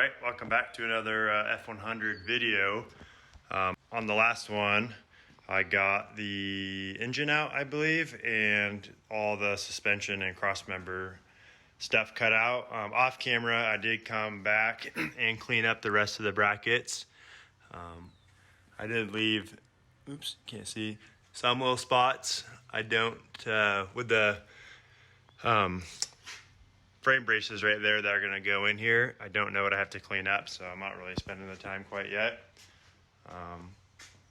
Alright, welcome back to another F100 video. On the last one, I got the engine out, I believe, and all the suspension and crossmember stuff cut out. Off camera, I did come back and clean up the rest of the brackets. I did leave, oops, can't see, some little spots. I don't, with the frame braces right there that are going to go in here, I don't know what I have to clean up, so I'm not really spending the time quite yet.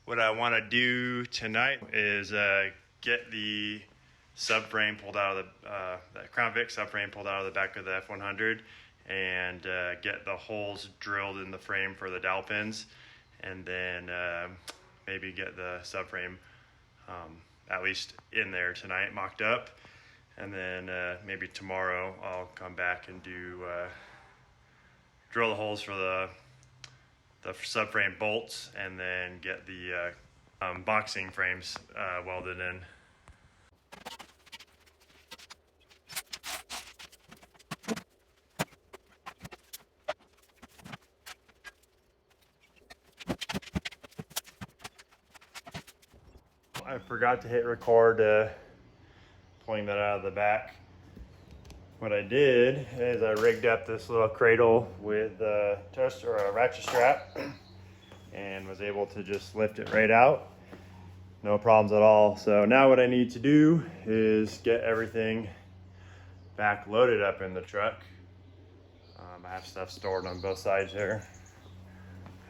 What I want to do tonight is get the subframe pulled out of the Crown Vic subframe pulled out of the back of the F100 and get the holes drilled in the frame for the dowel pins, and then maybe get the subframe at least in there tonight, mocked up. And then maybe tomorrow I'll come back and do drill the holes for the subframe bolts, and then get the boxing frames welded in. I forgot to hit record pulling that out of the back. What I did is I rigged up this little cradle with a tester or a ratchet strap and was able to just lift it right out. No problems at all. So now what I need to do is get everything back loaded up in the truck. I have stuff stored on both sides here.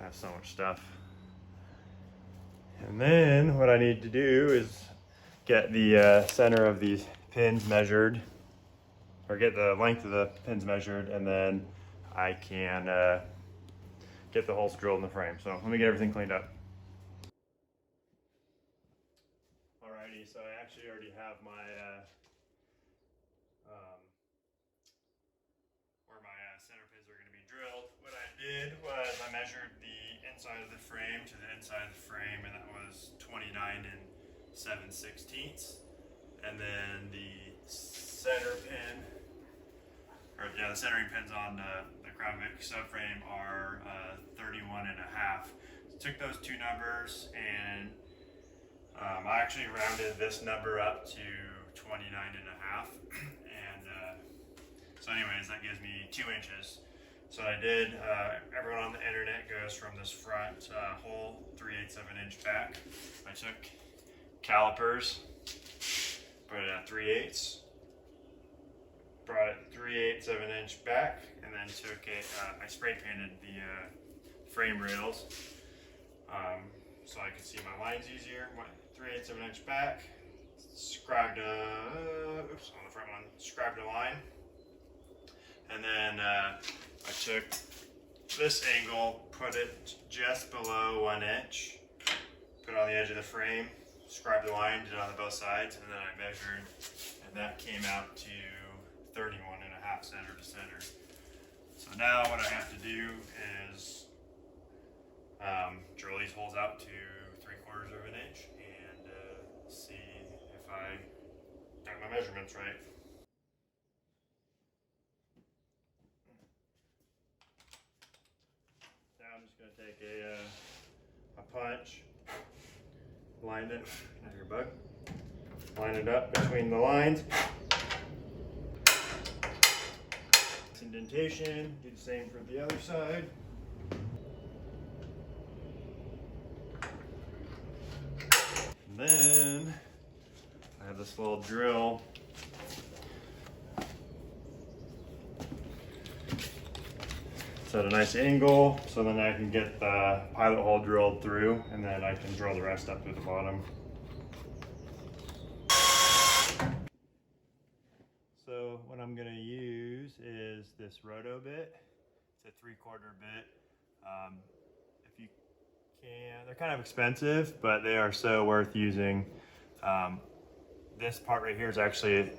I have so much stuff. And then what I need to do is get the center of these pins measured, or get the length of the pins measured, and then I can get the holes drilled in the frame. So let me get everything cleaned up. Alrighty, so I actually already have my where my center pins are going to be drilled. What I did was I measured the inside of the frame to the inside of the frame, and that was 29 7/16, and then the center pin, or yeah, the centering pins on the Crown Vic subframe are 31 and a half. So took those two numbers and I actually rounded this number up to 29 and a half, and so anyways, that gives me 2 inches. So I did, everyone on the internet goes from this front hole 3/8 of an inch back. I took calipers, put it at 3/8, brought it 3/8 of an inch back, and then took it, I spray painted the frame rails so I could see my lines easier. Went 3/8 of an inch back, scribed oops, on the front one, scribed a line, and then I took this angle, put it just below 1 inch, put it on the edge of the frame, scribed the line, did it on both sides, and then I measured, and that came out to 31 and a half center to center. So now what I have to do is drill these holes out to 3/4 of an inch and see if I got my measurements right. Now I'm just going to take a punch, line it, not your bug, line it up between the lines. Indentation, do the same for the other side. And then I have this little drill. It's at a nice angle, so then I can get the pilot hole drilled through, and then I can drill the rest up to the bottom. So what I'm going to use is this roto bit. It's a 3/4 bit. If you can, they're kind of expensive, but they are so worth using. This part right here is actually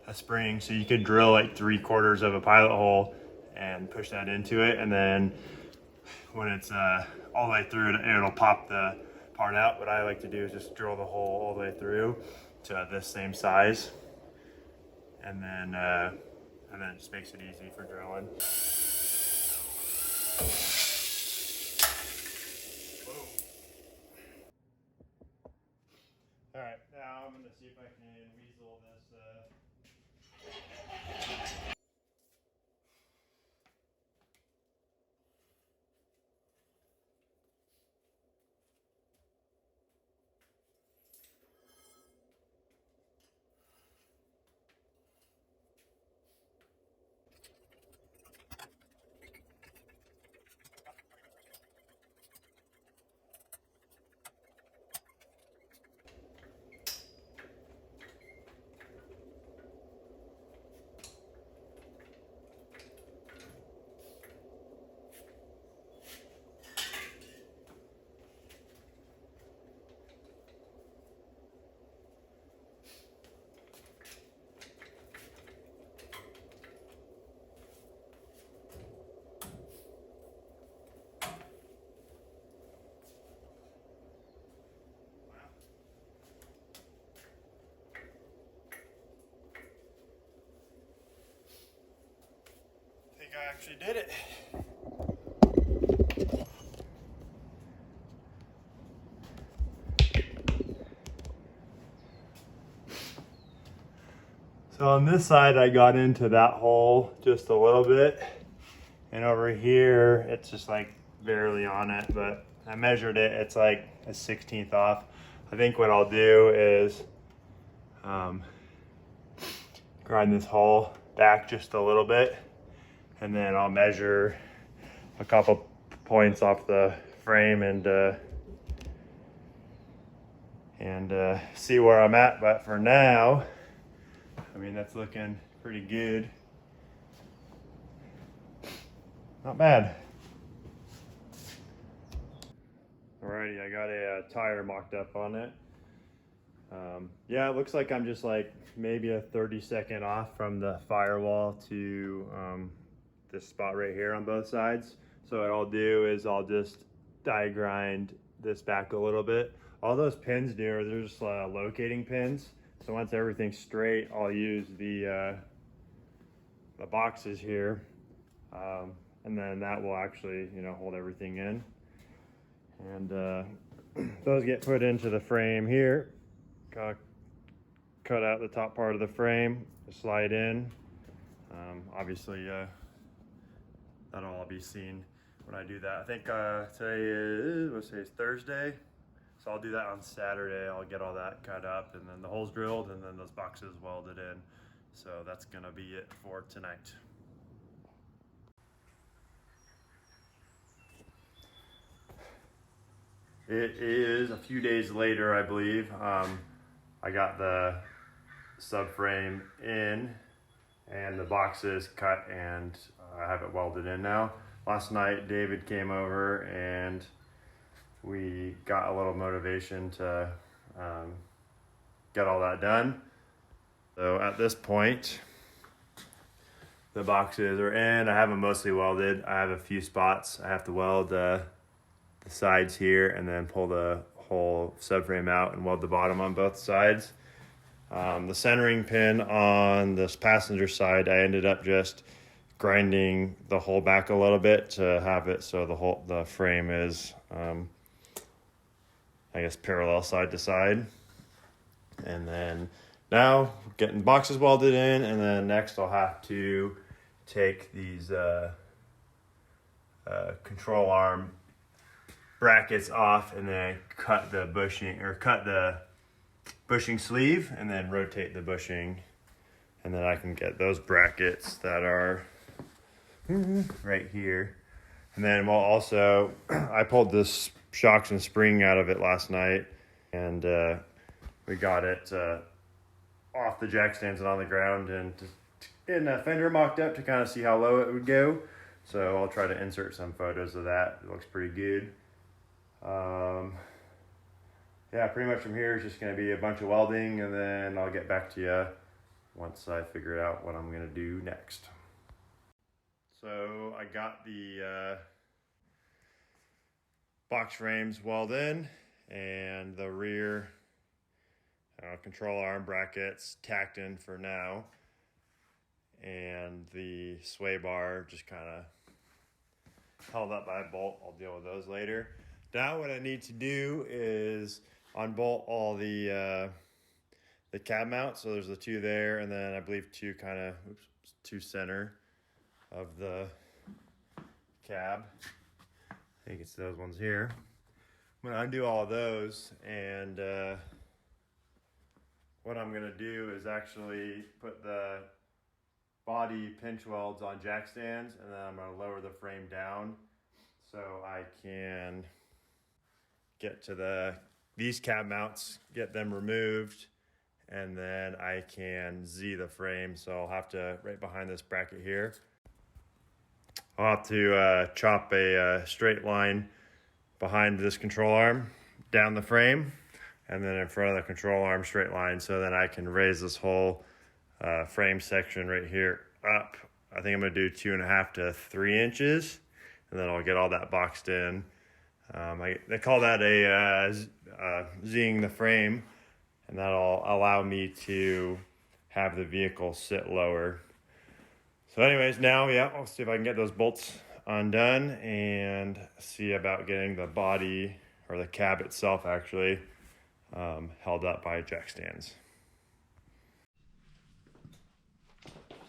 a spring, so you could drill like 3/4 of a pilot hole and push that into it, and then when it's all the way through, it'll pop the part out. What I like to do is just drill the hole all the way through to this same size, and then it just makes it easy for drilling. I actually did it. So on this side, I got into that hole just a little bit. And over here, it's just like barely on it, but I measured it, it's like a 16th off. I think what I'll do is grind this hole back just a little bit, and then I'll measure a couple points off the frame and see where I'm at. But for now, I mean, that's looking pretty good. Not bad. Alrighty, I got a tire mocked up on it. Yeah, it looks like I'm just like maybe a 30-second off from the firewall to this spot right here on both sides. So what I'll do is I'll just die grind this back a little bit. All those pins there, they're just locating pins. So once everything's straight, I'll use the boxes here, and then that will actually, you know, hold everything in. And those get put into the frame here. Cut out the top part of the frame, slide in. Obviously, that'll all be seen when I do that. I think today is, let's say it's Thursday. So I'll do that on Saturday. I'll get all that cut up and then the holes drilled and then those boxes welded in. So that's gonna be it for tonight. It is a few days later, I believe. I got the subframe in and the boxes cut, and I have it welded in now. Last night, David came over and we got a little motivation to get all that done. So at this point, the boxes are in. I have them mostly welded. I have a few spots I have to weld the sides here and then pull the whole subframe out and weld the bottom on both sides. The centering pin on this passenger side, I ended up just grinding the hole back a little bit to have it so the frame is I guess parallel side to side. And then now getting boxes welded in, and then next I'll have to take these control arm brackets off and then cut the bushing sleeve and then rotate the bushing, and then I can get those brackets that are right here. And then we'll also, I pulled this shocks and spring out of it last night, and we got it off the jack stands and on the ground, and getting a fender mocked up to kind of see how low it would go. So I'll try to insert some photos of that. It looks pretty good. Yeah, pretty much from here is just going to be a bunch of welding, and then I'll get back to you once I figure out what I'm going to do next. So I got the box frames welded in and the rear control arm brackets tacked in for now, and the sway bar just kind of held up by a bolt. I'll deal with those later. Now what I need to do is unbolt all the cab mounts. So there's the two there, and then I believe two center of the cab. I think it's those ones here. I'm gonna undo all of those, and what I'm gonna do is actually put the body pinch welds on jack stands, and then I'm gonna lower the frame down so I can get to these cab mounts, get them removed, and then I can Z the frame. So I'll have to, right behind this bracket here, I'll have to chop a straight line behind this control arm down the frame, and then in front of the control arm straight line, so then I can raise this whole frame section right here up. I think I'm gonna do 2.5 to 3 inches, and then I'll get all that boxed in. They call that Zing the frame, and that'll allow me to have the vehicle sit lower. So anyways, now, yeah, I'll see if I can get those bolts undone and see about getting the body, or the cab itself actually, held up by jack stands.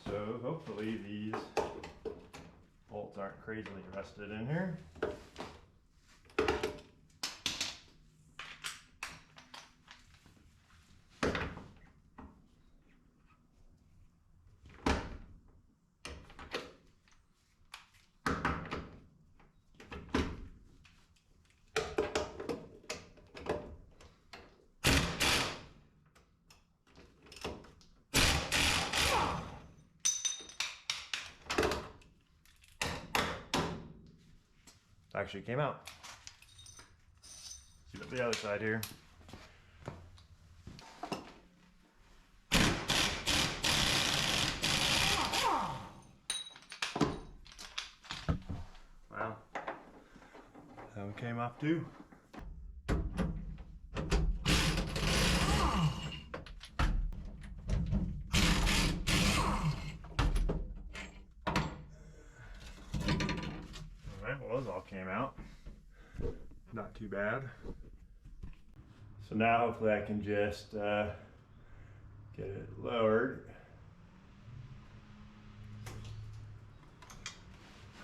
So hopefully these bolts aren't crazily rusted in here. Actually came out. See the other side here. Wow, that one came off too. Alright, well those all came out. Not too bad. So now hopefully I can just get it lowered.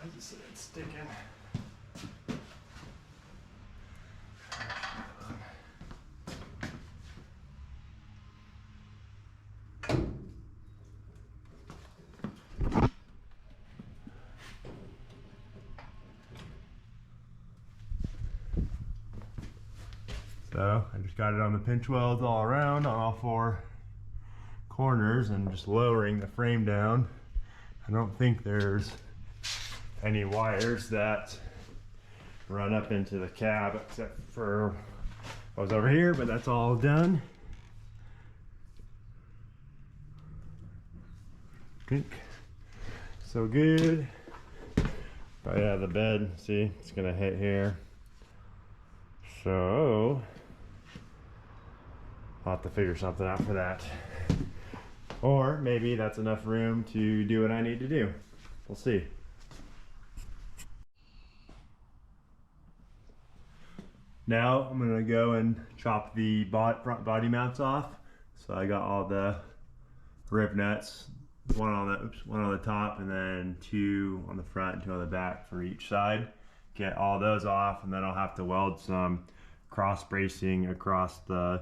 How's this sticking? So I just got it on the pinch welds all around on all four corners and just lowering the frame down. I don't think there's any wires that run up into the cab except for what was over here, but that's all done. Think so good. But yeah, the bed, see, it's gonna hit here. So I'll have to figure something out for that. Or maybe that's enough room to do what I need to do. We'll see. Now I'm gonna go and chop the front body mounts off. So I got all the rib nuts, one on the top and then two on the front and two on the back for each side. Get all those off, and then I'll have to weld some cross bracing across the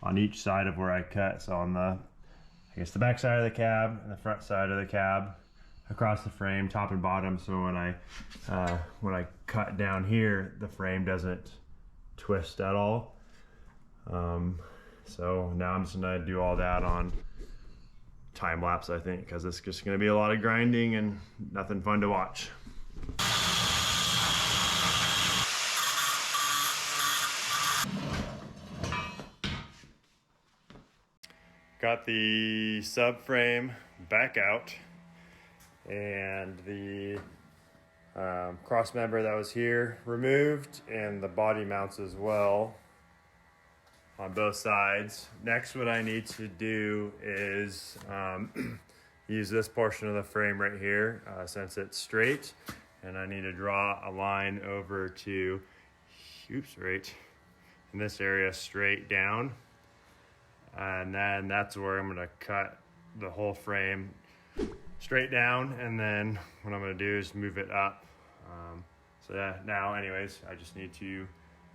on each side of where I cut. So on the, I guess the back side of the cab and the front side of the cab, across the frame, top and bottom. So when I cut down here, the frame doesn't twist at all. So now I'm just gonna do all that on time lapse, I think, because it's just gonna be a lot of grinding and nothing fun to watch. Got the subframe back out and the cross member that was here removed, and the body mounts as well on both sides. Next, what I need to do is use this portion of the frame right here since it's straight, and I need to draw a line over to, right in this area straight down. And then that's where I'm gonna cut the whole frame straight down, and then what I'm gonna do is move it up. So yeah, now anyways, I just need to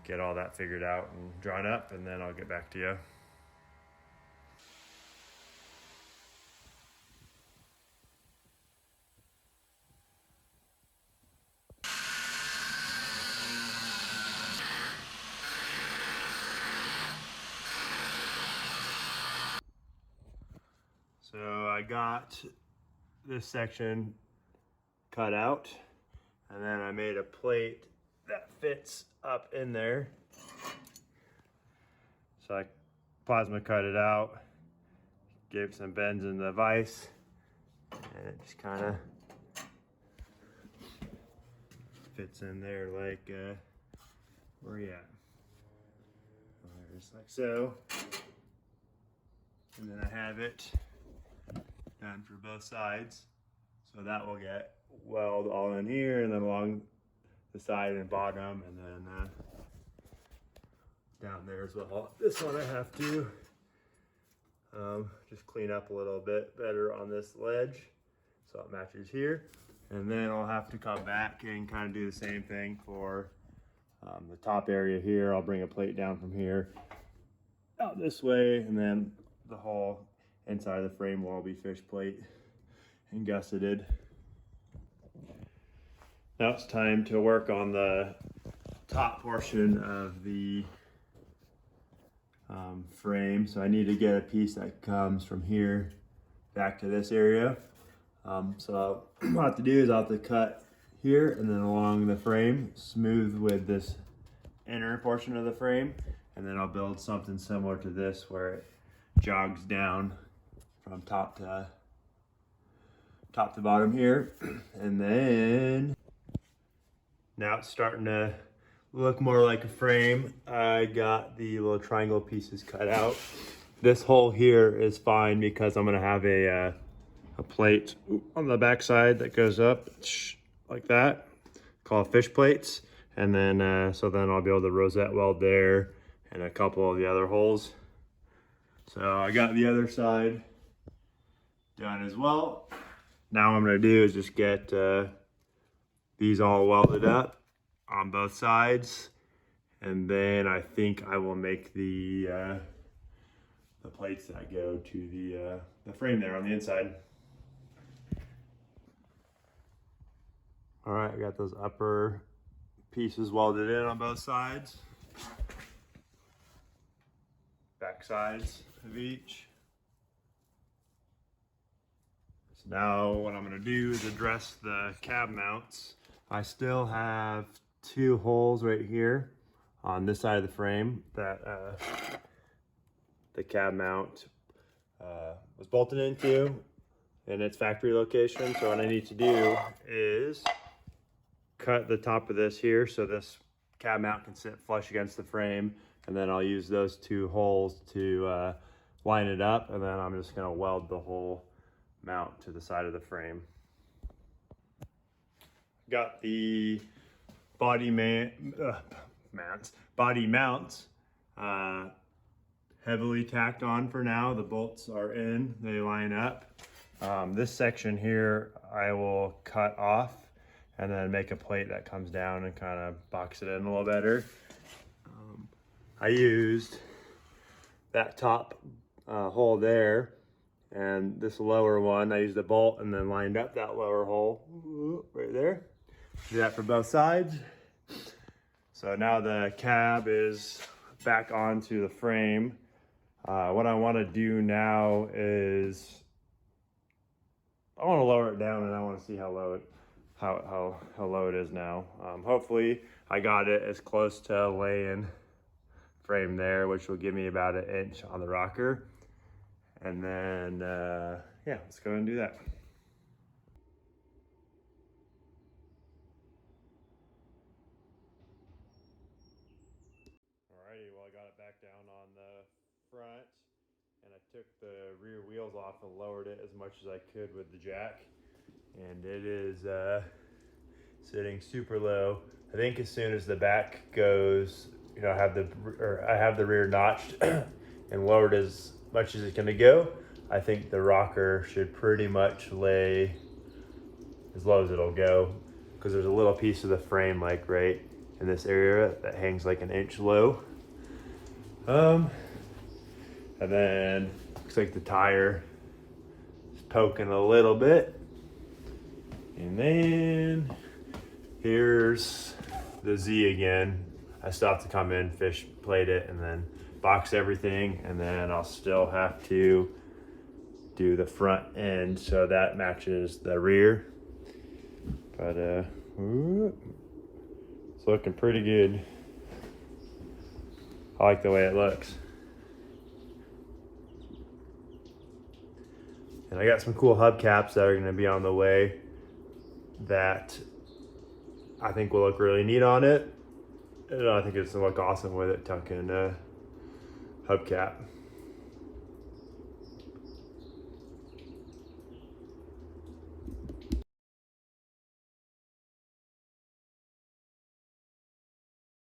get all that figured out and drawn up, and then I'll get back to you. So I got this section cut out, and then I made a plate that fits up in there. So I plasma cut it out, gave some bends in the vise, and it just kind of fits in there like, where are you at? Just like so. And then I have it done for both sides. So that will get welded all in here and then along the side and bottom, and then down there as well. This one I have to just clean up a little bit better on this ledge so it matches here. And then I'll have to come back and kind of do the same thing for the top area here. I'll bring a plate down from here out this way, and then the whole inside of the frame will all be fish plate and gusseted. Now it's time to work on the top portion of the frame. So I need to get a piece that comes from here back to this area. So what I have to do is I'll have to cut here and then along the frame, smooth with this inner portion of the frame, and then I'll build something similar to this where it jogs down from top to bottom here. And then now it's starting to look more like a frame. I got the little triangle pieces cut out. This hole here is fine because I'm gonna have a plate on the back side that goes up like that, called fish plates. And then, so then I'll be able to rosette weld there and a couple of the other holes. So I got the other side done as well. Now what I'm gonna do is just get these all welded up on both sides. And then I think I will make the plates that go to the frame there on the inside. All right, I got those upper pieces welded in on both sides, back sides of each. So now what I'm gonna do is address the cab mounts. I still have 2 holes right here on this side of the frame that the cab mount was bolted into in its factory location. So what I need to do is cut the top of this here so this cab mount can sit flush against the frame, and then I'll use those 2 holes to line it up, and then I'm just going to weld the whole mount to the side of the frame. Got the body mounts heavily tacked on for now. The bolts are in, they line up. This section here I will cut off and then make a plate that comes down and kind of box it in a little better. I used that top hole there and this lower one. I used a bolt and then lined up that lower hole right there. Do that for both sides. So now the cab is back onto the frame. What I want to do now is I want to lower it down, and I want to see how low it is now. Hopefully I got it as close to laying frame there, which will give me about 1 inch on the rocker. And then yeah, let's go and do that. Alrighty, well, I got it back down on the front, and I took the rear wheels off and lowered it as much as I could with the jack. And it is sitting super low. I think as soon as the back goes, you know, I have the rear notched and lowered as much as it's gonna go. I think the rocker should pretty much lay as low as it'll go, because there's a little piece of the frame like right in this area that hangs like 1 inch low. And then looks like the tire is poking a little bit. And then here's the Z again. I still have to come in, fish plate it, and then box everything, and then I'll still have to do the front end so that matches the rear. But it's looking pretty good. I like the way it looks. And I got some cool hubcaps that are going to be on the way that I think will look really neat on it. And I think it's going to look awesome with it tucked in a hubcap.